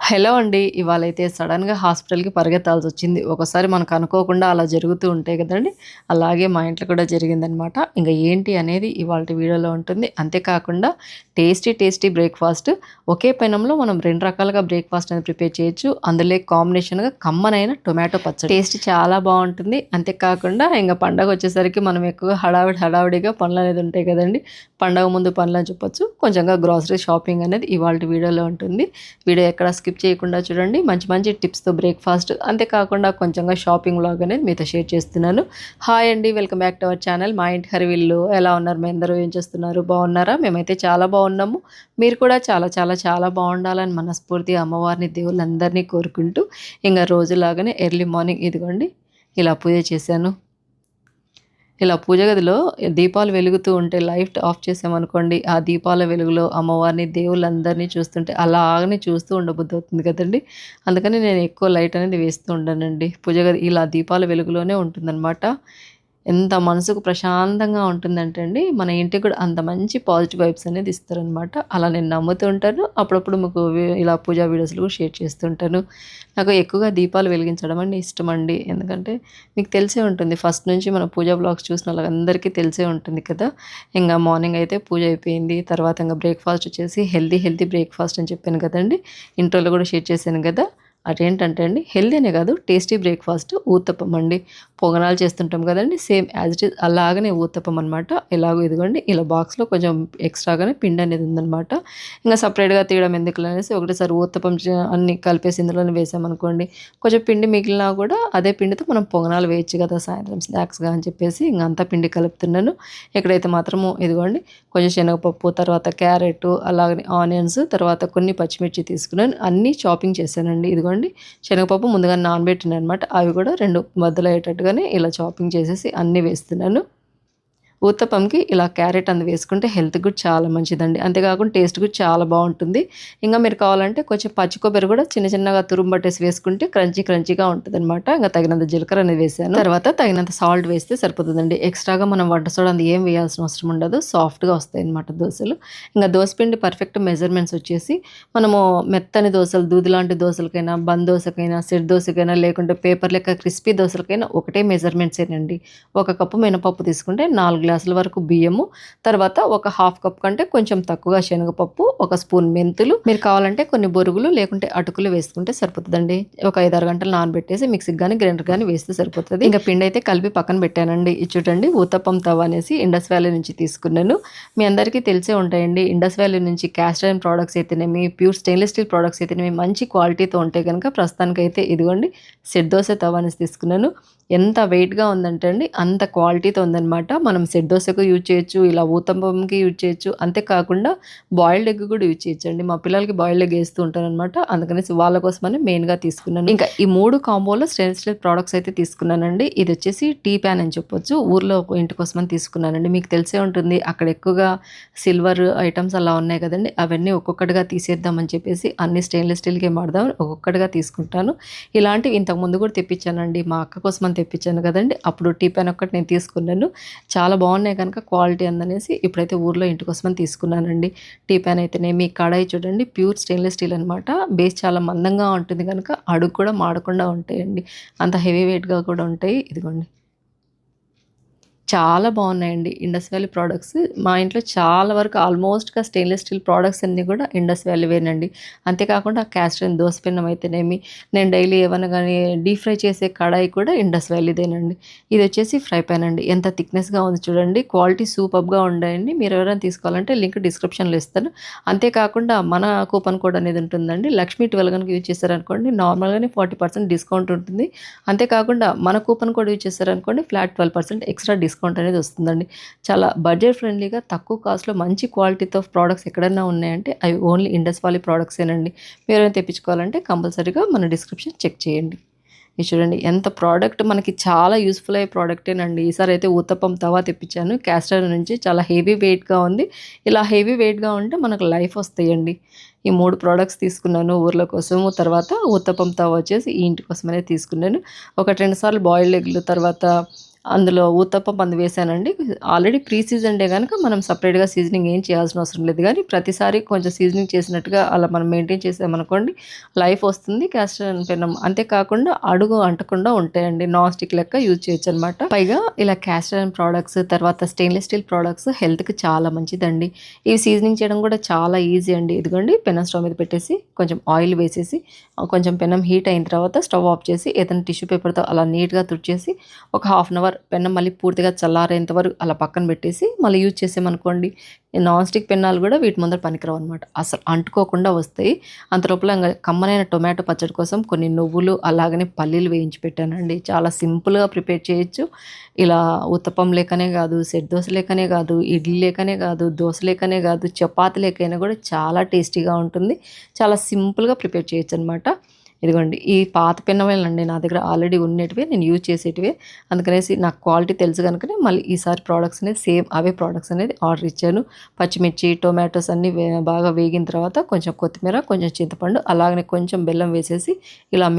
Hello అండి. ఇవాళైతే సడెన్‌గా హాస్పిటల్‌కి పరిగెత్తాల్సొచ్చింది. ఒక్కోసారి మనకు అనుకోకుండా అలా జరుగుతూ ఉంటాయి గదండీ! అలాగే మా ఇంట్లో కూడా జరిగిందనమాట. ఇంక ఏంటి అనేది ఇవాల్టి వీడియోలో ఉంటుంది. అంతేకాకుండా టేస్టీ బ్రేక్‌ఫాస్ట్ ఒకే పెనంలో మనం 2 రకాలుగా బ్రేక్‌ఫాస్ట్ అనేది ప్రిపేర్ చేయొచ్చు. అందులోకి కాంబినేషన్‌గా కమ్మనైన టొమాటో పచ్చడి. టేస్ట్ చాలా బావుంటుంది. అంతేకాకుండా ఇంగ పండగొచ్చేసరికి మనం ఎక్కువగా హడావిడిగా పనులనేది ఉంటాయి గదండీ! పండగ ముందు పనులని చెప్పొచ్చు. కొంచెంగా గ్రోసరీ షాపింగ్ అనేది ఇవాల్టి వీడియోలో ఉంటుంది. వీడియో ఎక్కడ స్కిప్ చేయకుండా చూడండి. మంచి మంచి టిప్స్‌తో బ్రేక్‌ఫాస్ట్ అంతేకాకుండా కొంచెంగా షాపింగ్ వ్లాగ్ అనేది మీతో షేర్ చేస్తున్నాను. హాయ్ అండి. Welcome back to our channel మా ఇంటి హరివిల్లు. ఎలా ఉన్నారు? మీ అందరూ ఏం చేస్తున్నారు? బాగున్నారా? మేమైతే చాలా బాగున్నాము. మీరు కూడా చాలా బాగుండాలని మనస్ఫూర్తిగా అమ్మవారిని, దేవుళ్ళందరినీ కోరుకుంటూ ఇంగ రోజులాగానే ఎర్లీ మార్నింగ్ ఇదిగోండి ఇలా పూజ చేశాను. ఇలా పూజ గదిలో దీపాలు వెలుగుతూ ఉంటే లైట్ ఆఫ్ చేసామనుకోండి, ఆ దీపాల వెలుగులో అమ్మవారిని, దేవుళ్ళందరినీ చూస్తుంటే అలాగనే చూస్తూ ఉండబుద్దవుతుంది కదండీ! అందుకని నేను ఎక్కువ లైట్ అనేది వేస్తూ ఉండనండి. పూజ గది ఇలా దీపాల వెలుగులోనే ఉంటుందనమాట. ఎంత మనసుకు ప్రశాంతంగా ఉంటుందంటే అండి, మన ఇంటికి కూడా అంత మంచి పాజిటివ్ వైబ్స్ అనేది ఇస్తారనమాట. అలా నేను నమ్ముతూ ఉంటాను. అప్పుడప్పుడు మీకు ఇలా పూజా వీడియోస్‌లు కూడా షేర్ చేస్తుంటాను. నాకు ఎక్కువగా దీపాలు వెలిగించడం అంటే ఇష్టమండి. ఎందుకంటే మీకు తెలిసే ఉంటుంది. ఫస్ట్ నుంచి మన పూజా వ్లాగ్స్ చూసిన వాళ్ళందరికీ తెలిసే ఉంటుంది కదా! ఇంగ మార్నింగ్ అయితే పూజ అయిపోయింది. తర్వాత ఇంగ బ్రేక్‌ఫాస్ట్ వచ్చేసి హెల్తీ బ్రేక్‌ఫాస్ట్ అని చెప్పాను కదండీ! ఇంట్రోలో కూడా షేర్ చేశాను కదా! అదేంటంటే అండి హెల్తీ అనే కాదు టేస్టీ బ్రేక్‌ఫాస్ట్ ఊతప్పం అండి. పొంగనాలు చేస్తుంటాం కదండీ! సేమ్ యాజ్ ఇట్ ఈజ్ అలాగనే ఊతప్పం అనమాట. ఎలాగో ఇదిగోండి ఇలా బాక్స్‌లో కొంచెం ఎక్స్‌ట్రాగానే పిండి అనేది ఉందనమాట. ఇంక సెపరేట్‌గా తీయడం ఎందుకులే అనేసి ఒకటేసారి ఊతప్పం అన్నీ కలిపేసి ఇందులోనే వేసామనుకోండి, కొంచెం పిండి మిగిలినా కూడా అదే పిండితో మనం పొంగనాలు వేయొచ్చు కదా! సాయంత్రం స్నాక్స్‌గా అని చెప్పేసి ఇంక అంతా పిండి కలుపుతున్నాను. ఇక్కడైతే మాత్రము ఇదిగోండి కొంచెం శనగపప్పు, తర్వాత క్యారెట్, అలాగనే ఆనియన్స్, తర్వాత కొన్ని పచ్చిమిర్చి తీసుకున్నాను. అన్నీ చాపింగ్ చేశానండి. ఇదిగోండి శనగపప్పు ముందుగా నానబెట్టినాననమాట. అవి కూడా 2 ముద్దలయ్యేటట్టుగానే ఇలా చాపింగ్ చేసేసి అన్నీ వేస్తున్నాను. ఊత్తప్పంకి ఇలా క్యారెట్ అందు వేసుకుంటే హెల్త్‌కి కూడా చాలా మంచిదండి. అంతేకాకుండా టేస్ట్ కూడా చాలా బావుంటుంది. ఇంగా మీరు కావాలంటే కొంచెం పచ్చి కొబ్బరి కూడా చిన్నగా తురుము పట్టేసి వేసుకుంటే క్రంచీగా ఉంటదనమాట. ఇంగ తగినంత జీలకర్ర అనేది వేసాను. తర్వాత తగినంత సాల్ట్ వేస్తే సరిపోతదండి. ఎక్స్‌ట్రాగా మనం వంట సోడా అంత ఏం వేయాల్సిన అవసరం ఉండదు. సాఫ్ట్‌గా వస్తాయన్నమాట దోసలు. ఇంగ దోస పిండి పర్ఫెక్ట్ మెజర్‌మెంట్స్ వచ్చేసి మనము మెత్తని దోసలు, దూది లాంటి దోసలకైనా, బన్ దోసకైనా, సెట్ దోసకైనా, లేకుంటే పేపర్ లెక్క క్రిస్పీ దోసలకైనా ఒకటే మెజర్‌మెంట్సేనండి. ఒక కప్పు మినపప్పు తీసుకుంటే 4 గ్లాసుల వరకు బియ్యము, తర్వాత ఒక హాఫ్ కప్ కంటే కొంచెం తక్కువగా శనగపప్పు, ఒక స్పూన్ మెంతులు, మీరు కావాలంటే కొన్ని బొరుగులు లేకుంటే అటుకులు వేసుకుంటే సరిపోతదండి. ఒక 5, 6 గంటలు నానబెట్టేసి మిక్సీకి గాని, గ్రైండర్ గాని వేస్తే సరిపోతది. ఇంకా పిండి అయితే కలిపి పక్కన పెట్టానండి. ఇది చూడండి ఊతప్పం తవ అనేసి ఇండస్ వ్యాలీ నుంచి తీసుకున్నాను. మీ అందరికీ తెలిసే ఉంటాయండి. ఇండస్ వ్యాలీ నుంచి క్యాస్ట్ ఐరన్ ప్రొడక్ట్స్ అయితేనేమి, ప్యూర్ స్టెయిన్‌లెస్ స్టీల్ ప్రొడక్ట్స్ అయితేనేమి మంచి క్వాలిటీతో ఉంటే గనక ప్రస్తుతానికైతే ఇదిగోండి సెట్ దోస తవ అనేసి తీసుకున్నాను. ఎంత వెయిట్‌గా ఉందంటే అండి, అంత క్వాలిటీతో ఉందనమాట. మనం సెట్ దోసకు యూజ్ చేయొచ్చు, ఇలా ఊతప్పంకి యూజ్ చేయొచ్చు. అంతే కాకుండా బాయిల్డ్ ఎగ్ కూడా యూజ్ చేయొచ్చండి. మా పిల్లలకి బాయిల్డ్ ఎగ్ ఏస్తూ ఉంటాననమాట. అందుకనేసి వాళ్ళ కోసమని మెయిన్‌గా తీసుకున్నాను. ఇంకా ఈ 3 కాంబోలో స్టెయిన్‌లెస్ స్టీల్ ప్రొడక్ట్స్ అయితే తీసుకున్నానండి. ఇదొచ్చేసి టీ ప్యాన్ అని చెప్పొచ్చు. ఊర్లో ఇంటి కోసమని తీసుకున్నానండి. మీకు తెలిసే ఉంటుంది అక్కడ ఎక్కువగా సిల్వర్ ఐటెమ్స్ అలా ఉన్నాయి కదండీ! అవన్నీ ఒక్కొక్కటిగా తీసేద్దామని చెప్పేసి అన్ని స్టెయిన్‌లెస్ స్టీల్‌కే మారుదామని ఒక్కొక్కటిగా తీసుకుంటాను. ఇలాంటివి ఇంతకుముందు కూడా తెప్పించానండి. మా అక్క కోసమని తెప్పించాను కదండీ! అప్పుడు టీ పాన్ ఒక్కటి నేను తీసుకున్నాను. చాలా బాగున్నాయి కనుక క్వాలిటీ అందనేసి ఇప్పుడైతే ఊర్లో ఇంటి కోసమని తీసుకున్నానండి. టీ పాన్ అయితేనేమి, కడాయి చూడండి ప్యూర్ స్టెయిన్‌లెస్ స్టీల్ అనమాట. బేస్ చాలా మందంగా ఉంటుంది కనుక అడుగు కూడా మాడకుండా ఉంటాయండి. అంత హెవీ వెయిట్‌గా కూడా ఉంటాయి. ఇదిగోండి. చాలా బావున్నాయండి. Indus valley products. మా ఇంట్లో చాలా వరకు ఆల్మోస్ట్‌గా స్టెయిన్‌లెస్ స్టీల్ ప్రొడక్ట్స్ అన్నీ కూడా ఇండస్ వ్యాలీవేనండి. అంతేకాకుండా క్యాస్ట్ ఐరన్ దోస పెనం అయితేనేమి, నేను డైలీ ఏవన్నా గానీ డీప్ ఫ్రై చేసే కడాయి కూడా ఇండస్ వ్యాలీదేనండి. ఇదొచ్చేసి ఫ్రై పాన్ అండి. ఎంత థిక్‌నెస్‌గా ఉంది చూడండి. క్వాలిటీ సూపర్బ్‌గా ఉండాయండి. మీరు ఎవరైనా తీసుకోవాలంటే లింక్ డిస్క్రిప్షన్‌లో ఇస్తాను. అంతేకాకుండా మన కూపన్ కోడ్ అనేది ఉంటుందండి. లక్ష్మీ 12 గనుక యూజ్ చేశారనుకోండి నార్మల్‌గానే 40% డిస్కౌంట్ ఉంటుంది. అంతేకాకుండా మన కూపన్ కోడ్ యూజ్ చేశారనుకోండి ఫ్లాట్ 12% ఎక్స్‌ట్రా డిస్కౌంట్ అనేది వస్తుందండి. చాలా బడ్జెట్ ఫ్రెండ్లీగా తక్కువ కాస్ట్‌లో మంచి క్వాలిటీతో ప్రొడక్ట్స్ ఎక్కడన్నా ఉన్నాయంటే అవి ఓన్లీ ఇండస్ వాలీ ప్రొడక్ట్సేనండి. మీరేమైనా తెప్పించుకోవాలంటే కంపల్సరీగా మన డిస్క్రిప్షన్ చెక్ చేయండి. ఇది చూడండి ఎంత ప్రోడక్ట్ మనకి చాలా యూజ్‌ఫుల్ అయ్యే ప్రోడక్టేనండి. ఈసారైతే ఊత్తప్పం తవా తెప్పించాను. క్యాస్ట్ ఐరన్ నుంచి చాలా హెవీ వెయిట్‌గా ఉంది. ఇలా హెవీ వెయిట్‌గా ఉంటే మనకు లైఫ్ వస్తాయండి. ఈ 3 ప్రొడక్ట్స్ తీసుకున్నాను ఊర్ల కోసము. తర్వాత ఊత్తప్పం తవ వచ్చేసి ఈ ఇంటి కోసమనే తీసుకున్నాను. ఒకటి 2 సార్లు బాయిల్డ్ ఎగ్‌లు తర్వాత అందులో ఊతప్పం పంది వేసానండి. ఆల్రెడీ ప్రీ సీజన్‌డే గనుక మనం సెపరేట్‌గా సీజనింగ్ ఏం చేయాల్సిన అవసరం లేదు గానీ, ప్రతిసారి కొంచెం సీజనింగ్ చేసినట్టుగా అలా మనం మెయింటైన్ చేసామనుకోండి లైఫ్ వస్తుంది. క్యాస్ట్ ఐరన్ పెనం అంతే కాకుండా అడుగు అంటకుండా ఉంటాయండి. నాన్ స్టిక్ లెక్క యూజ్ చేయొచ్చనమాట. పైగా ఇలా క్యాస్ట్ ఐరన్ ప్రొడక్ట్స్ తర్వాత స్టెయిన్‌లెస్ స్టీల్ ప్రొడక్ట్స్ హెల్త్‌కి చాలా మంచిదండి. ఇవి సీజనింగ్ చేయడం కూడా చాలా ఈజీ అండి. ఇదిగోండి పెనం స్టవ్ మీద పెట్టేసి కొంచెం ఆయిల్ వేసేసి కొంచెం పెనం హీట్ అయిన తర్వాత స్టవ్ ఆఫ్ చేసి ఏదైనా టిష్యూ పేపర్‌తో అలా నీట్‌గా తుడిచేసి ఒక హాఫ్ అన్ అవర్ పెనం మళ్ళీ పూర్తిగా చల్లారేంత వరకు అలా పక్కన పెట్టేసి మళ్ళీ యూజ్ చేసామనుకోండి నాన్ స్టిక్ పెన్నాలు కూడా వీటి ముందర పనికిరావు అనమాట. అసలు అంటుకోకుండా వస్తాయి. అంతలోపల కమ్మనైన టొమాటో పచ్చడి కోసం కొన్ని నువ్వులు అలాగనే పల్లీలు వేయించి పెట్టానండి. చాలా సింపుల్గా ప్రిపేర్ చేయొచ్చు. ఇలా ఉత్తప్పం లేకనే కాదు, సెట్ దోశ లేకనే కాదు, ఇడ్లీ లేకనే కాదు, దోశ లేకనే కాదు, చపాతీ లేకైనా కూడా చాలా టేస్టీగా ఉంటుంది. చాలా సింపుల్గా ప్రిపేర్ చేయొచ్చు అనమాట. ఇదిగోండి ఈ పాత పెన్నమేలండి నా దగ్గర ఆల్రెడీ ఉన్నటివే నేను యూజ్ చేసేటివే. అందుకనేసి నాకు క్వాలిటీ తెలుసు కనుకనే మళ్ళీ ఈసారి ప్రోడక్ట్స్ అనేది సేమ్ అవే ప్రోడక్ట్స్ అనేది ఆర్డర్ ఇచ్చాను. పచ్చిమిర్చి, టొమాటోస్ అన్నీ బాగా వేగిన తర్వాత కొంచెం కొత్తిమీర, కొంచెం చింతపండు అలాగనే కొంచెం బెల్లం వేసేసి ఇలా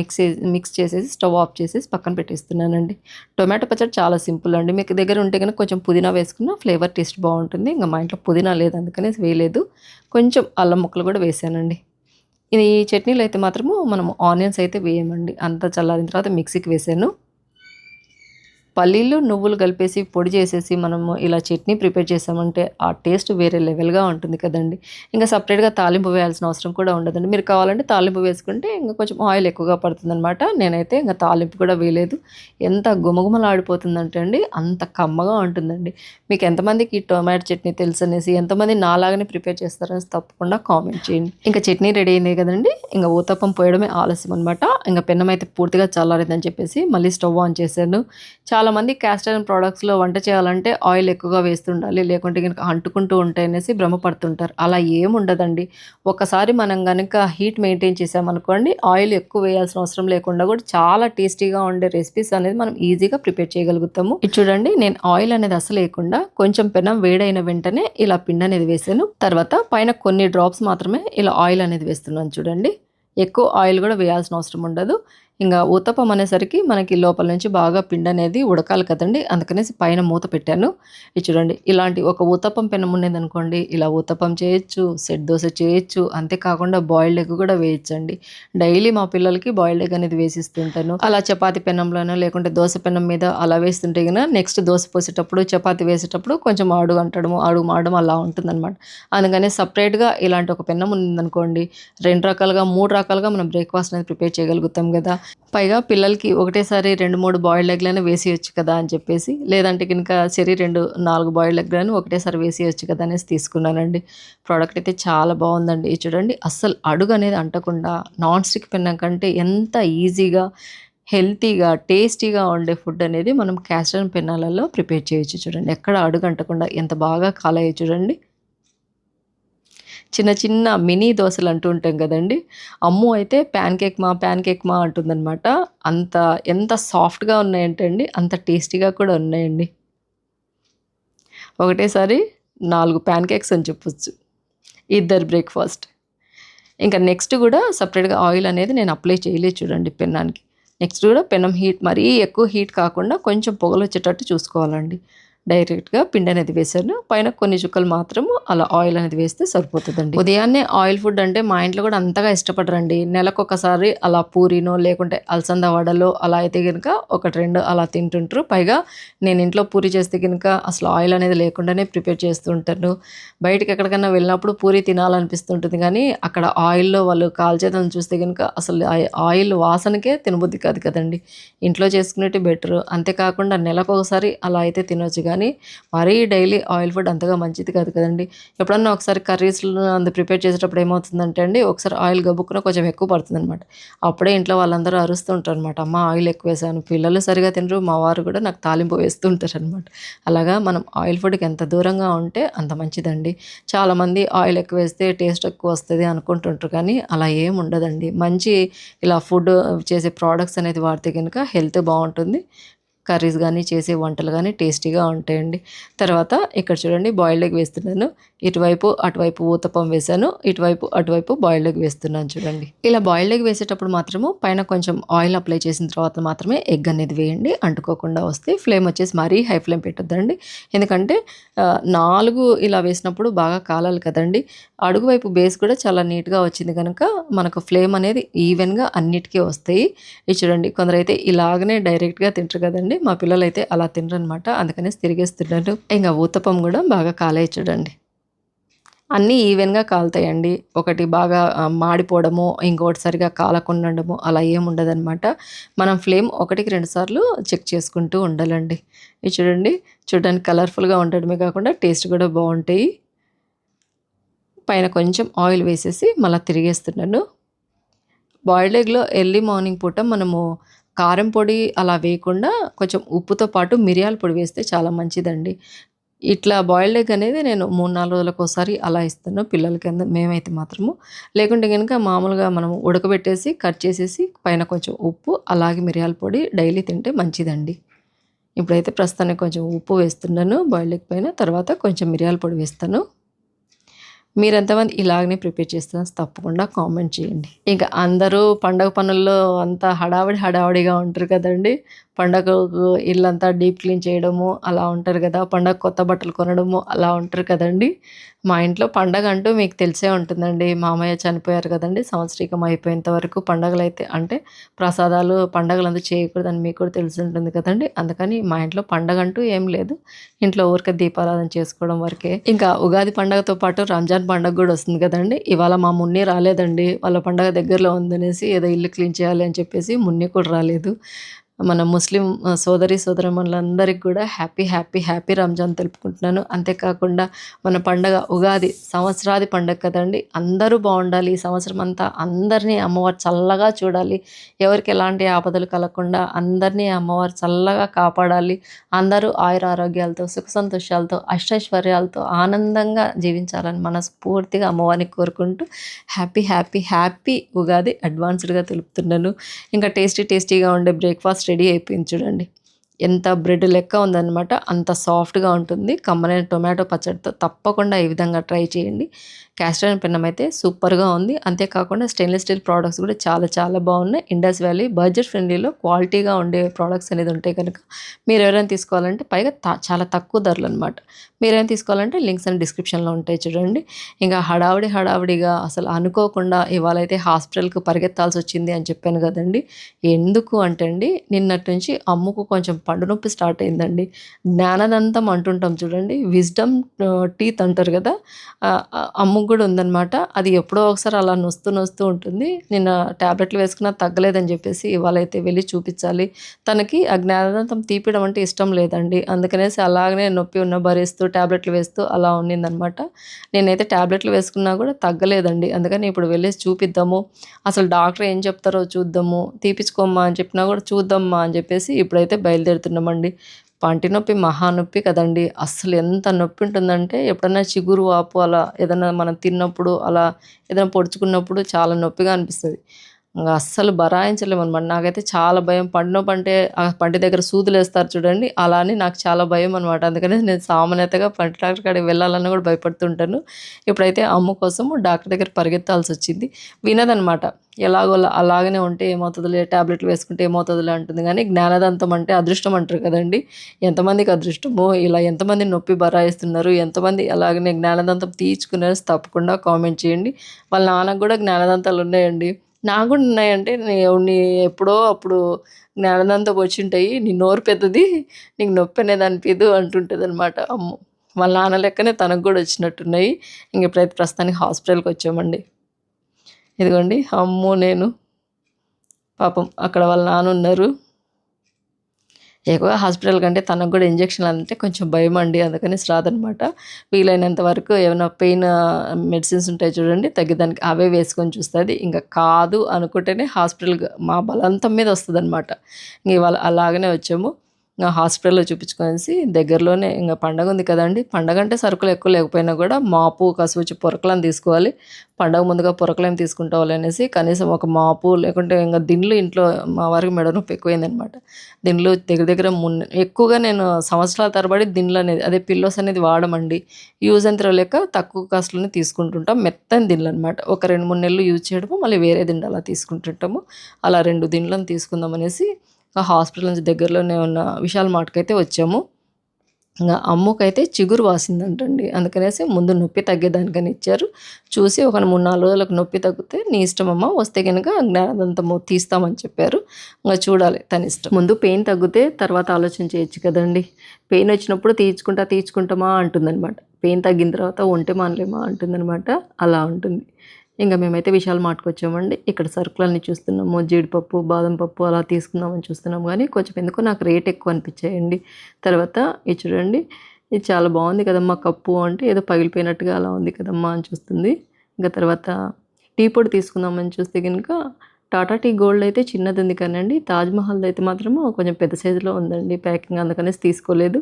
మిక్స్ చేసేసి స్టవ్ ఆఫ్ చేసేసి పక్కన పెట్టేస్తున్నానండి. టొమాటో పచ్చడి చాలా సింపుల్ అండి. మీకు దగ్గర ఉంటే కనుక కొంచెం పుదీనా వేసుకున్న ఫ్లేవర్ టేస్ట్ బాగుంటుంది. ఇంకా మా ఇంట్లో పుదీనా లేదు అందుకనేసి వేయలేదు. కొంచెం అల్లం ముక్కలు కూడా వేసానండి. ఇది చట్నీలో అయితే మాత్రము మనము ఆనియన్స్ అయితే వేయమండి. అంతా చల్లారిన తర్వాత మిక్సీకి వేసాను. పల్లీలు, నువ్వులు కలిపేసి పొడి చేసేసి మనము ఇలా చట్నీ ప్రిపేర్ చేసామంటే ఆ టేస్ట్ వేరే లెవెల్‌గా ఉంటుంది కదండీ. ఇంకా సెపరేట్‌గా తాలింపు వేయాల్సిన అవసరం కూడా ఉండదండి. మీరు కావాలంటే తాలింపు వేసుకుంటే ఇంకా కొంచెం ఆయిల్ ఎక్కువగా పడుతుందనమాట. నేనైతే ఇంక తాలింపు కూడా వేయలేదు. ఎంత గుమగుమలాడిపోతుందంటే అండి అంత కమ్మగా ఉంటుందండి. మీకు ఎంతమందికి ఈ టొమాటో చట్నీ తెలుసనేసి, ఎంతమంది నాలాగానే ప్రిపేర్ చేస్తారనేసి తప్పకుండా కామెంట్ చేయండి. ఇంకా చట్నీ రెడీ అయింది కదండీ. ఇంక ఊతప్పం పోయడమే ఆలస్యం అనమాట. ఇంక పెన్నం అయితే పూర్తిగా చల్లారిందని చెప్పేసి మళ్ళీ స్టవ్ ఆన్ చేశాను. చాలామంది క్యాస్ట్ ఐరన్ ప్రొడక్ట్స్‌లో వంట చేయాలంటే ఆయిల్ ఎక్కువగా వేస్తుండాలి. లేకుంటే గనుక అంటుకుంటూ ఉంటాయనేసి భ్రమపడుతుంటారు. అలా ఏముండదండి. ఒక్కసారి మనం గనుక హీట్ మెయింటైన్ చేసామనుకోండి ఆయిల్ ఎక్కువ వేయాల్సిన అవసరం లేకుండా కూడా చాలా టేస్టీగా ఉండే రెసిపీస్ అనేది మనం ఈజీగా ప్రిపేర్ చేయగలుగుతాము. ఇది చూడండి నేను ఆయిల్ అనేది అసలు లేకుండా కొంచెం పెనం వేడైన వెంటనే ఇలా పిండి అనేది వేసాను. తర్వాత పైన కొన్ని డ్రాప్స్ మాత్రమే ఇలా ఆయిల్ అనేది వేస్తున్నాను చూడండి. ఎక్కువ ఆయిల్ కూడా వేయాల్సిన అవసరం ఉండదు. ఇంగా ఊతప్పం అనేసరికి మనకి లోపల నుంచి బాగా పిండి అనేది ఉడకాలి కదండీ. అందుకనేసి పైన మూత పెట్టాను. ఇది చూడండి ఇలాంటి ఒక ఊతప్పం పెనం ఉండేదనుకోండి ఇలా ఊతప్పం చేయొచ్చు, సెట్ దోస చేయొచ్చు. అంతేకాకుండా బాయిల్డ్ ఎగ్ కూడా వేయొచ్చండి. డైలీ మా పిల్లలకి బాయిల్డ్ ఎగ్ అనేది వేసిస్తుంటాను. అలా చపాతీ పెనంలోనో లేకుంటే దోస పెనం మీద అలా వేస్తుంటే గిన నెక్స్ట్ దోస పోసేటప్పుడు, చపాతీ వేసేటప్పుడు కొంచెం అడుగు అంటడము, అడుగు మాడడం అలా ఉంటుందనమాట. అందుకని సెపరేట్‌గా ఇలాంటి ఒక పెనం ఉందనుకోండి 2 రకాలుగా, 3 రకాలుగా మనం బ్రేక్‌ఫాస్ట్ అనేది ప్రిపేర్ చేయగలుగుతాం గదా! పైగా పిల్లలకి ఒకటేసారి 2, 3 బాయిల్డ్ ఎగ్‌లైనా వేసేయొచ్చు కదా అని చెప్పేసి, లేదంటే గనుక 2, 4 బాయిల్డ్ ఎగ్‌లని ఒకటేసారి వేసేయొచ్చు కదా అనేసి తీసుకున్నానండి. ప్రోడక్ట్ అయితే చాలా బావుందండి. ఇది చూడండి అస్సలు అడుగనేది అంటకుండా నాన్ స్టిక్ పెనం కంటే ఎంత ఈజీగా, హెల్తీగా, టేస్టీగా ఉండే ఫుడ్ అనేది మనం క్యాస్ట్ ఐరన్ పెనాలలో ప్రిపేర్ చేయొచ్చు చూడండి. ఎక్కడ అడుగు అంటకుండా ఎంత బాగా కాలాయో చూడండి. చిన్న చిన్న మినీ దోసలు అంటూ ఉంటాం కదండీ! అమ్ము అయితే ప్యాన్ కేక్ మా అంటుందనమాట. అంత ఎంత సాఫ్ట్‌గా ఉన్నాయంటే అండి, అంత టేస్టీగా కూడా ఉన్నాయండి. ఒకటేసారి 4 ప్యాన్ కేక్స్ అని చెప్పొచ్చు. ఇద్దరి బ్రేక్‌ఫాస్ట్. ఇంకా నెక్స్ట్ గూడా సెపరేట్‌గా ఆయిల్ అనేది నేను అప్లై చేయలేదు చూడండి పెన్నానికి. నెక్స్ట్ గూడా పెనం హీట్ మరీ ఎక్కువ హీట్ కాకుండా కొంచెం పొగలొచ్చేటట్టు చూసుకోవాలండి. డైరెక్ట్‌గా పిండి అనేది వేశాను. పైన కొన్ని చుక్కలు మాత్రము అలా ఆయిల్ అనేది వేస్తే సరిపోతదండి. ఉదయాన్నే ఆయిల్ ఫుడ్ అంటే మా ఇంట్లో కూడా అంతగా ఇష్టపడరండి. నెలకొకసారి అలా పూరీనో లేకుంటే అలసంద వడలో అలా అయితే గనుక 1, 2 అలా తింటుంటారు. పైగా నేను ఇంట్లో పూరి చేస్తే గనుక అసలు ఆయిల్ అనేది లేకుండానే ప్రిపేర్ చేస్తూ ఉంటాను. బయటికి ఎక్కడికన్నా వెళ్ళినప్పుడు పూరి తినాలనిపిస్తుంటుంది గానీ, అక్కడ ఆయిల్‌లో వాళ్ళు కాల్చేదాన్ని చూస్తే గనుక అసలు ఆయిల్ వాసనకే తినబుద్ధి కాదు కదండీ! ఇంట్లో చేసుకునేటివి బెటరు. అంతేకాకుండా నెలకొకసారి అలా అయితే తినొచ్చు గానీ, మరీ డైలీ ఆయిల్ ఫుడ్ అంతగా మంచిది కాదు కదండీ! ఎప్పుడన్నా ఒకసారి కర్రీస్‌లో ప్రిపేర్ చేసేటప్పుడు ఏమవుతుందంటే అండి, ఒకసారి ఆయిల్ గబుక్కున కొంచెం ఎక్కువ పడుతుందనమాట. అప్పుడే ఇంట్లో వాళ్ళందరూ అరుస్తూ ఉంటారనమాట. అమ్మ ఆయిల్ ఎక్కువేశాను. పిల్లలు సరిగ్గా తినరు. మా వారు కూడా నాకు తాలింపు వేస్తూ ఉంటారనమాట. అలాగా మనం ఆయిల్ ఫుడ్‌కి ఎంత దూరంగా ఉంటే అంత మంచిదండి. చాలామంది ఆయిల్ ఎక్కువేస్తే టేస్ట్ ఎక్కువొస్తది అనుకుంటుంటారు కానీ, అలా ఏమి ఉండదండి. మంచి ఇలా ఫుడ్ చేసే ప్రొడక్ట్స్ అనేది వాడితే గనుక హెల్త్ బావుంటుంది. కర్రీస్ కానీ చేసే వంటలు కానీ టేస్టీగా ఉంటాయండి. తర్వాత ఇక్కడ చూడండి బాయిల్డ్ ఎగ్ వేస్తున్నాను. ఇటువైపు అటువైపు ఊతప్పం వేశాను. ఇటువైపు అటువైపు బాయిల్డ్ ఎగ్ వేస్తున్నాను చూడండి. ఇలా బాయిల్డ్ ఎగ్ వేసేటప్పుడు మాత్రము పైన కొంచెం ఆయిల్ అప్లై చేసిన తర్వాత మాత్రమే ఎగ్ అనేది వేయండి. అంటుకోకుండా వస్తే ఫ్లేమ్ వచ్చేసి మరీ హై ఫ్లేమ్ పెట్టొద్దండి. ఎందుకంటే 4 ఇలా వేసినప్పుడు బాగా కాలాలి కదండి. అడుగు వైపు బేస్ కూడా చాలా నీట్గా వచ్చింది కనుక మనకు ఫ్లేమ్ అనేది ఈవెన్గా అన్నిటికీ వస్తాయి. ఇది చూడండి కొందరైతే ఇలాగనే డైరెక్ట్గా తింటారు కదండి. మా పిల్లలైతే అలా తినరనమాట. అందుకనేసి తిరిగేస్తున్నారు. ఇంకా ఊతప్పం కూడా బాగా కాలేయి చూడండి. అన్నీ ఈవెన్గా కాలుతాయండి. ఒకటి బాగా మాడిపోవడము, ఇంకోటి సరిగా కాలకుండా ఉండడము అలా ఏమి ఉండదనమాట. మనం ఫ్లేమ్ 1కి 2 సార్లు చెక్ చేసుకుంటూ ఉండాలండి. ఇది చూడండి చూడడానికి కలర్ఫుల్గా ఉండడమే కాకుండా టేస్ట్ కూడా బాగుంటాయి. పైన కొంచెం ఆయిల్ వేసేసి మళ్ళీ తిరిగేస్తున్నాను. బాయిల్డ్ ఎగ్లో ఎర్లీ మార్నింగ్ పూట మనము కారం పొడి అలా వేయకుండా కొంచెం ఉప్పుతో పాటు మిరియాల పొడి వేస్తే చాలా మంచిదండి. ఇట్లా బాయిల్డ్ ఎగ్ అనేది నేను 3, 4 రోజులకోసారి అలా ఇస్తాను పిల్లలకి. మేమైతే మాత్రము. లేకుంటే గనుక మామూలుగా మనం ఉడకబెట్టేసి కట్ చేసేసి పైన కొంచెం ఉప్పు అలాగే మిరియాల పొడి డైలీ తింటే మంచిదండి. ఇప్పుడైతే ప్రస్తుతానికి కొంచెం ఉప్పు వేస్తున్నాను బాయిల్డ్ ఎగ్ పైన. తర్వాత కొంచెం మిరియాల పొడి వేస్తాను. మీరెంతమంది ఇలాగనే ప్రిపేర్ చేస్తారో తప్పకుండా కామెంట్ చేయండి. ఇంకా అందరూ పండగ పనుల్లో అంతా హడావిడిగా ఉంటారు కదండీ. పండగకు ఇల్లంతా డీప్ క్లీన్ చేయడము అలా ఉంటారు కదా. పండగ కొత్త బట్టలు కొనడము అలా ఉంటారు కదండీ. మా ఇంట్లో పండగ అంటూ మీకు తెలిసే ఉంటుందండి. మామయ్య చనిపోయారు కదండీ. సంవత్సరీకం అయిపోయేంత వరకు పండగలైతే అంటే ప్రసాదాలు పండగలంతా చేయకూడదని మీకు కూడా తెలిసి ఉంటుంది కదండీ. అందుకని మా ఇంట్లో పండగ అంటూ ఏం లేదు. ఇంట్లో ఊరికే దీపారాధన చేసుకోవడం వరకే. ఇంకా ఉగాది పండగతో పాటు రంజాన్ పండగ కూడా వస్తుంది కదండీ. ఇవాళ మా మున్ని రాలేదండి. వాళ్ళ పండగ దగ్గరలో ఉందనేసి ఏదో ఇల్లు క్లీన్ చేయాలి అని చెప్పేసి మున్ని కూడా రాలేదు. మన ముస్లిం సోదరీమణులందరికీ కూడా హ్యాపీ రంజాన్ తెలుపుకుంటున్నాను. అంతేకాకుండా మన పండగ ఉగాది సంవత్సరాది పండగ కదండి. అందరూ బాగుండాలి. ఈ సంవత్సరం అంతా అందరినీ అమ్మవారు చల్లగా చూడాలి. ఎవరికి ఎలాంటి ఆపదలు కలగకుండా అందరినీ అమ్మవారు చల్లగా కాపాడాలి. అందరూ ఆయురారోగ్యాలతో సుఖ సంతోషాలతో అష్టైశ్వర్యాలతో ఆనందంగా జీవించాలని మనస్ఫూర్తిగా అమ్మవారిని కోరుకుంటూ హ్యాపీ ఉగాది అడ్వాన్స్డ్గా తెలుపుతున్నాను. ఇంకా టేస్టీగా ఉండే బ్రేక్ఫాస్ట్ రెడీ అయిపోయింది చూడండి. ఎంత బ్రెడ్ లెక్క ఉందన్నమాట. అంత సాఫ్ట్గా ఉంటుంది. కమ్మనైన టొమాటో పచ్చడితో తప్పకుండా ఈ విధంగా ట్రై చేయండి. క్యాస్టర్ ఐరన్ పెన్నం అయితే సూపర్గా ఉంది. అంతేకాకుండా స్టెయిన్లెస్ స్టీల్ ప్రోడక్ట్స్ కూడా చాలా బాగున్నాయి. ఇండస్ వ్యాలీ బడ్జెట్ ఫ్రెండ్లీలో క్వాలిటీగా ఉండే ప్రోడక్ట్స్ అనేది ఉంటాయి కనుక మీరు ఎవరైనా తీసుకోవాలంటే పైగా చాలా తక్కువ ధరలు అనమాట. మీరేమైనా తీసుకోవాలంటే లింక్స్ అని డిస్క్రిప్షన్లో ఉంటాయి చూడండి. ఇంకా హడావిడిగా అసలు అనుకోకుండా ఇవాళైతే హాస్పిటల్కి పరిగెత్తాల్సి వచ్చింది అని చెప్పాను కదండి. ఎందుకు అంటే అండి నిన్నటి నుంచి అమ్ముకు కొంచెం పండు నొప్పి స్టార్ట్ అయిందండి. జ్ఞానదంతం అంటుంటాం చూడండి. విజ్డమ్ టీత్ అంటారు కదా. అమ్ముకు కూడా ఉందన్నమాట. అది ఎప్పుడో ఒకసారి అలా నొస్తూ ఉంటుంది. నిన్న ట్యాబ్లెట్లు వేసుకున్నా తగ్గలేదని చెప్పేసి ఇవాళైతే వెళ్ళి చూపించాలి. తనకి ఆ జ్ఞానదంతం తీపియడం అంటే ఇష్టం లేదండి. అందుకనేసి అలాగనే నొప్పి ఉన్న భరిస్తూ ట్యాబ్లెట్లు వేస్తూ అలా ఉన్నిందనమాట. నేనైతే ట్యాబ్లెట్లు వేసుకున్నా కూడా తగ్గలేదండి. అందుకని ఇప్పుడు వెళ్ళేసి చూపిద్దాము. అసలు డాక్టర్ ఏం చెప్తారో చూద్దాము. తీపించుకోమ్మా అని చెప్పినా కూడా చూద్దామ్మా అని చెప్పేసి ఇప్పుడైతే బయలుదేరుతున్నామండి. పంటి నొప్పి మహానొప్పి కదండి. అస్సలు ఎంత నొప్పి ఉంటుందంటే ఎప్పుడన్నా చిగురు వాపు అలా ఏదైనా మనం తిన్నప్పుడు అలా ఏదైనా పొడుచుకున్నప్పుడు చాలా నొప్పిగా అనిపిస్తుంది. ఇంక అస్సలు బరాయించలేమనమాట. నాకైతే చాలా భయం. పండు నొప్పి అంటే ఆ పంటి దగ్గర సూదులు వేస్తారు చూడండి. అలా అని నాకు చాలా భయం అనమాట. అందుకని నేను సామాన్యతగా పంటి డాక్టర్ కాడికి వెళ్ళాలన్నా కూడా భయపడుతుంటాను. ఇప్పుడైతే అమ్మ కోసం డాక్టర్ దగ్గర పరిగెత్తాల్సి వచ్చింది. వినదనమాట. ఎలాగోలా అలాగనే ఉంటే ఏమవుతుందిలే, ట్యాబ్లెట్లు వేసుకుంటే ఏమవుతుందిలే అంటుంది. కానీ జ్ఞానదంతం అంటే అదృష్టం అంటారు కదండి. ఎంతమందికి అదృష్టమో, ఇలా ఎంతమంది నొప్పి బరాయిస్తున్నారు, ఎంతమంది అలాగనే జ్ఞానదంతం తీర్చుకున్నారు తప్పకుండా కామెంట్ చేయండి. వాళ్ళ నాన్నకు కూడా జ్ఞానదంతాలు ఉన్నాయండి. నాకు కూడా ఉన్నాయంటే నీ ఎప్పుడో అప్పుడు జ్ఞానదంతం వచ్చింటాయి. నీ నోరు పెద్దది, నీకు నొప్పి అనేది అనిపించదు అంటుంటుంది అనమాట అమ్మ. వాళ్ళ నాన్న లెక్కనే తనకు కూడా వచ్చినట్టున్నాయి. ఇంక ఇప్పుడైతే ప్రస్తుతానికి హాస్పిటల్కి వచ్చామండి. ఇదిగోండి అమ్మో నేను పాపం అక్కడ వాళ్ళ నాన్న ఉన్నారు. ఎక్కువగా హాస్పిటల్ కంటే తనకు కూడా ఇంజక్షన్లు అంటే కొంచెం భయం అండి. అందుకని రాదనమాట. వీలైనంత వరకు ఏమైనా పెయిన్ మెడిసిన్స్ ఉంటాయి చూడండి తగ్గేదానికి అవే వేసుకొని చూస్తుంది. ఇంకా కాదు అనుకుంటేనే హాస్పిటల్కి మా బలవంతం మీద వస్తుంది అనమాట. ఇంక ఇవాళ అలాగనే వచ్చాము. హాస్పిటల్‌లో చూపించుకొనేసి దగ్గరలోనే ఇంగ పండగ ఉంది కదండీ! పండగ అంటే సరుకులు ఎక్కువ లేకపోయినా కూడా మాపు, కసూచి, పొరకలని తీసుకోవాలి. పండగ ముందుగా పొరకలేం తీసుకుంటాంలే అనేసి కనీసం ఒక మాపు లేకుంటే ఇంగ దిండ్లు ఇంట్లో మా వారికి మెడ నొప్పి ఎక్కువైందనమాట. దిండ్లు దగ్గర దగ్గర ఎక్కువగా నేను సంవత్సరాల తరబడి దిండ్లనేది అదే పిల్లోస్ అనేది వాడమండి. యూజ్ అండ్ త్రో లెక్క తక్కువ కాస్ట్‌లోనే తీసుకుంటుంటాం. మెత్తని దిండ్లనమాట. ఒక 2, 3 నెలలు యూజ్ చేయడము, మళ్ళీ వేరే దిండు అలా తీసుకుంటుంటాము. అలా 2 దిండ్లను తీసుకుందాం అనేసి హాస్పిటల్ నుంచి దగ్గరలోనే ఉన్న విశాల్ మార్ట్‌కైతే వచ్చాము. ఇంగ అమ్ముకైతే చిగురు వాసిందంటండి. అందుకనేసి ముందు నొప్పి తగ్గేదానికని ఇచ్చారు. చూసి ఒక 3, 4 రోజులకు నొప్పి తగ్గితే నీ ఇష్టమమ్మా, వస్తే గనక జ్ఞానదంతము తీస్తామని చెప్పారు. ఇంగ చూడాలి తనిష్టం. ముందు పెయిన్ తగ్గితే తర్వాత ఆలోచన చేయొచ్చు కదండీ! పెయిన్ వచ్చినప్పుడు తీర్చుకుంటామా అంటుందనమాట. పెయిన్ తగ్గిన తర్వాత ఒంటె మానలేమా అంటుందనమాట. అలా ఉంటుంది. ఇంక మేమైతే విశాల్ మార్ట్‌కొచ్చామండి. ఇక్కడ సరుకులన్నీ చూస్తున్నాము. జీడిపప్పు, బాదం పప్పు అలా తీసుకుందామని చూస్తున్నాము గానీ, కొంచెం ఎందుకో నాకు రేట్ ఎక్కువ అనిపిచ్చాయండి. తర్వాత ఇది చూడండి, ఇది చాలా బావుంది కదమ్మా కప్పు అంటే, ఏదో పగిలిపోయినట్టుగా అలా ఉంది కదమ్మా అని చూస్తుంది. ఇంక తర్వాత టీ పొడి తీసుకుందామని చూస్తే గనుక టాటా టీ గోల్డ్ అయితే చిన్నదుంది కానండి, తాజ్ మహల్‌ది అయితే మాత్రము కొంచెం పెద్ద సైజులో ఉందండి ప్యాకింగ్. అందుకనేసి తీసుకోలేదు.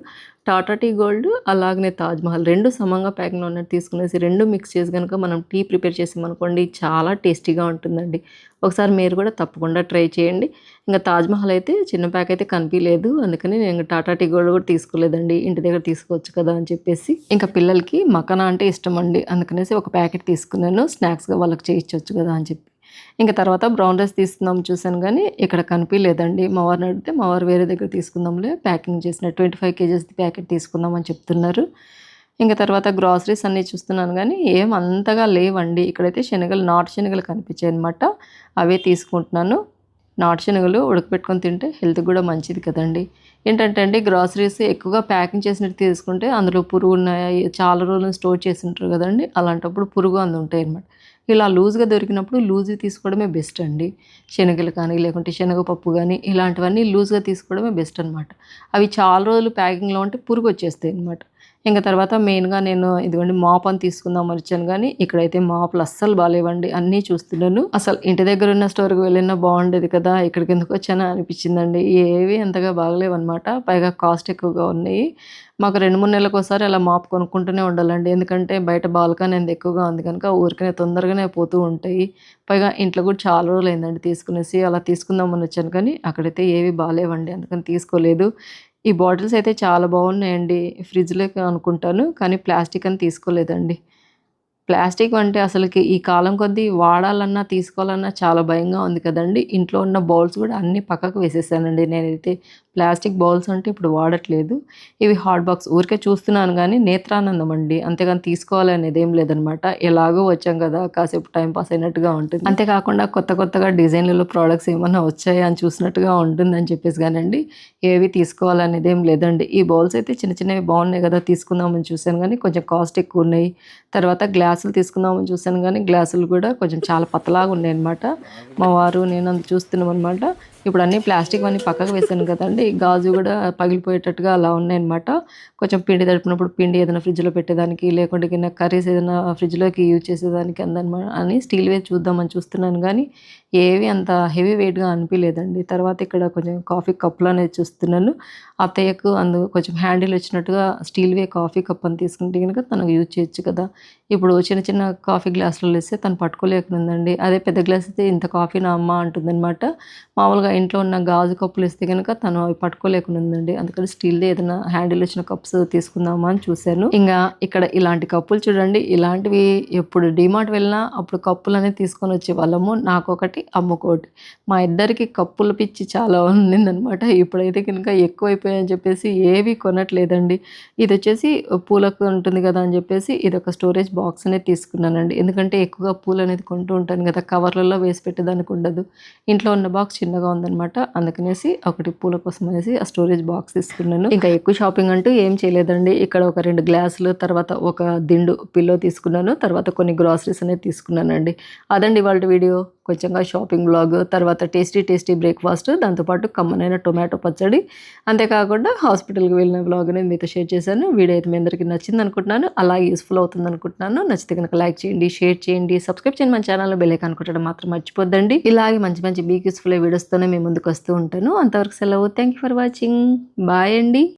టాటా టీ గోల్డ్ అలాగనే తాజ్ మహల్ 2 సమంగా ప్యాకింగ్‌లో ఉన్నట్టు తీసుకునేసి 2 మిక్స్ చేసి గనుక మనం టీ ప్రిపేర్ చేసామనుకోండి చాలా టేస్టీగా ఉంటుందండి. ఒకసారి మీరు కూడా తప్పకుండా ట్రై చేయండి. ఇంక తాజ్ మహల్ అయితే చిన్న ప్యాక్ అయితే కనిపియలేదు. అందుకని నేను టాటా టీ గోల్డ్ కూడా తీసుకోలేదండి. ఇంటి దగ్గర తీసుకోవచ్చు కదా అని చెప్పేసి. ఇంకా పిల్లలకి మకానా అంటే ఇష్టమండి. అందుకనేసి ఒక ప్యాకెట్ తీసుకున్నాను. స్నాక్స్‌గా వాళ్ళకి చేయించొచ్చు కదా అని చెప్పి. ఇంక తర్వాత బ్రౌన్ రైస్ తీసుకుందాం చూసాను గానీ, ఇక్కడ కనిపియలేదండి. మా వారిని అడిగితే, మా వారు వేరే దగ్గర తీసుకుందాంలే ప్యాకింగ్ చేసిన 25 కేజెస్‌ది ప్యాకెట్ తీసుకుందాం అని చెప్తున్నారు. ఇంక తర్వాత గ్రాసరీస్ అన్నీ చూస్తున్నాను గానీ, ఏం అంతగా లేవండి. ఇక్కడైతే శనగలు, నాటు శనగలు కనిపించాయనమాట. అవే తీసుకుంటున్నాను. నాటు శనగలు ఉడకబెట్టుకొని తింటే హెల్త్‌కి గూడా మంచిది కదండీ! ఏంటంటే అండి, గ్రాసరీస్ ఎక్కువగా ప్యాకింగ్ చేసినట్టు తీసుకుంటే అందులో పురుగున్నాయి, చాలా రోజులు స్టోర్ చేసుంటారు గదండీ! అలాంటప్పుడు పురుగు అందుంటాయనమాట. ఇలా లూజ్‌గా దొరికినప్పుడు లూజ్‌వి తీసుకోవడమే బెస్ట్ అండి. శనగలు కానీ, లేకుంటే శనగపప్పు గానీ, ఇలాంటివన్నీ లూజ్‌గా తీసుకోవడమే బెస్ట్ అనమాట. అవి చాలా రోజులు ప్యాకింగ్‌లో ఉంటే పురుగొచ్చేస్తాయనమాట. ఇంక తర్వాత మెయిన్‌గా నేను ఇదిగోండి మాప్ అని తీసుకుందామని వచ్చాను గానీ, ఇక్కడైతే మాపులు అస్సలు బాలేవండి. అన్నీ చూస్తున్నాను. అసలు ఇంటి దగ్గరున్న స్టోర్‌కి వెళ్ళినా బావుండేది కదా! ఇక్కడికెందుకొచ్చానా అనిపిచ్చిందండి. ఏవి అంతగా బాగలేవనమాట. పైగా కాస్ట్ ఎక్కువగా ఉన్నాయి. మాకు 2, 3 నెలలకోసారి అలా మాప్ కొనుక్కుంటూనే ఉండాలండి. ఎందుకంటే బయట బాల్కనీ అనేది ఎక్కువగా ఉంది కనుక ఊరికనే తొందరగానే పోతూ ఉంటాయి. పైగా ఇంట్లో కూడా చాలా రోజులయిందండి తీసుకునేసి. అలా తీసుకుందామని వచ్చాను కానీ అక్కడైతే ఏవి బాలేవండి. అందుకని తీసుకోలేదు. ఈ బాటిల్స్ అయితే చాలా బాగున్నాయండి. ఫ్రిడ్జ్‌లోకి అనుకుంటాను. కానీ ప్లాస్టిక్ అని తీసుకోలేదండి. ప్లాస్టిక్ అంటే అసలకి ఈ కాలం కొద్దీ వాడాలన్నా, తీసుకోవాలన్నా చాలా భయంగా ఉంది కదండీ! ఇంట్లో ఉన్న బౌల్స్ గూడా అన్నీ పక్కకు వేసేసానండి నేనైతే. ప్లాస్టిక్ బౌల్స్ అంటే ఇప్పుడు వాడట్లేదు. ఇవి హాట్ బాక్స్ ఊరికే చూస్తున్నాను గానీ నేత్రానందం అండి. అంతేగాని తీసుకోవాలనేదేం లేదనమాట. ఎలాగో వచ్చాం గదా! కాసేపు టైం పాస్ అయినట్టుగా ఉంటుంది. అంతే కాకుండా కొత్త కొత్తగా డిజైన్‌లలో ప్రొడక్ట్స్ ఏమన్నా వచ్చాయా అని చూసినట్టుగా ఉంటుందని చెప్పేసి గానండి, ఏవి తీసుకోవాలనేదేం లేదండి. ఈ బౌల్స్ అయితే చిన్న చిన్నవి బాగున్నాయి గదా! తీసుకుందామని చూసాను గానీ కొంచెం కాస్ట్ ఎక్కువున్నాయి. తర్వాత గ్లాసులు తీసుకుందామని చూసాను గానీ, గ్లాసులు గూడా కొంచెం చాలా పతలాగా ఉన్నాయన్నమాట. మా వారు, నేను అంత చూస్తున్నామనమాట. ఇప్పుడు అన్నీ ప్లాస్టిక్‌వన్నీ పక్కకు వేశాను కదండీ! గాజు గూడా పగిలిపోయేటట్టుగా అలా ఉన్నాయన్నమాట. కొంచెం పిండి తడిపినప్పుడు పిండి ఏదైనా ఫ్రిడ్జ్‌లో పెట్టేదానికి, లేకుంటే గిన కర్రీస్ ఏదైనా ఫ్రిడ్జ్‌లోకి యూజ్ చేసేదానికి అని స్టీల్‌వే చూద్దామని చూస్తున్నాను గానీ, ఏవి అంత హెవీ వెయిట్‌గా అనిపియలేదండి. తర్వాత ఇక్కడ కొంచెం కాఫీ కప్పులనేది చూస్తున్నాను. అత్తయ్యకు కొంచెం హ్యాండిల్ వచ్చినట్టుగా స్టీల్‌వే కాఫీ కప్ అని తీసుకుంటే గనుక తనకు యూజ్ చేయొచ్చు కదా! ఇప్పుడు చిన్న చిన్న కాఫీ గ్లాసులలో ఇస్తే తను పట్టుకోలేకనుందండి. అదే పెద్ద గ్లాస్ అయితే ఇంత కాఫీనా అమ్మా అంటుందనమాట. మామూలుగా ఇంట్లో ఉన్న గాజు కప్పులు ఇస్తే గనుక తను అవి పట్టుకోలేకనుందండి. అందుకని స్టీల్‌దే ఏదైనా హ్యాండిల్ వచ్చిన కప్స్ తీసుకుందామా అని చూశాను. ఇంగా ఇక్కడ ఇలాంటి కప్పులు చూడండి. ఇలాంటివి ఎప్పుడు డీమార్ట్ వెళ్ళినా అప్పుడు కప్పులనేవి తీసుకొని వచ్చేవాళ్ళము. నాకొకటి, అమ్మకోటి. మా ఇద్దరికి కప్పుల పిచ్చి చాలా ఉండిందనమాట. ఇప్పుడైతే గనుక ఎక్కువైపోయాయని చెప్పేసి ఏవి కొనట్లేదండి. ఇదొచ్చేసి పూలకు ఉంటుంది కదా అని చెప్పేసి ఇదొక స్టోరేజ్ బాక్స్ అనేది తీసుకున్నానండి. ఎందుకంటే ఎక్కువగా పూలనేది కొంటూ ఉంటాను కదా! కవర్లలో వేసి పెట్టేదానికి ఉండదు. ఇంట్లో ఉన్న బాక్స్ చిన్నగా ఉందనమాట. అందుకనేసి ఒకటి పూల కోసం అనేసి ఆ స్టోరేజ్ బాక్స్ తీసుకున్నాను. ఇంకా ఎక్కువ షాపింగ్ అంటూ ఏం చేయలేదండి. ఇక్కడ ఒక 2 గ్లాసులు, తర్వాత ఒక దిండు పిల్లో తీసుకున్నాను. తర్వాత కొన్ని గ్రాసరీస్ అనేది తీసుకున్నానండి. అదండి ఇవాల్టి వీడియో. కొంచెంగా షాపింగ్ వ్లాగ్, తర్వాత టేస్టీ బ్రేక్‌ఫాస్ట్, దాంతోపాటు కమ్మనైన టొమాటో పచ్చడి, అంతేకాకుండా హాస్పిటల్‌కి వెళ్ళిన వ్లాగ్ అనేది మీతో షేర్ చేశాను. వీడియో అయితే మీ అందరికీ నచ్చిందనుకుంటున్నాను. అలాగే యూజ్‌ఫుల్ అవుతుందనుకుంటున్నాను. నచ్చితే గనుక లైక్ చేయండి, షేర్ చేయండి, సబ్స్క్రైబ్ చేయండి. మన ఛానల్‌లో బెల్ ఐకాన్ కొట్టడం మాత్రం మర్చిపోద్దండి. ఇలాగే మంచి బీక్ యూజ్‌ఫుల్ వీడియోస్‌తోనే మీ ముందుకు వస్తూ ఉంటాను. అంతవరకు సెలవు. Thank you for watching. Bye అండి.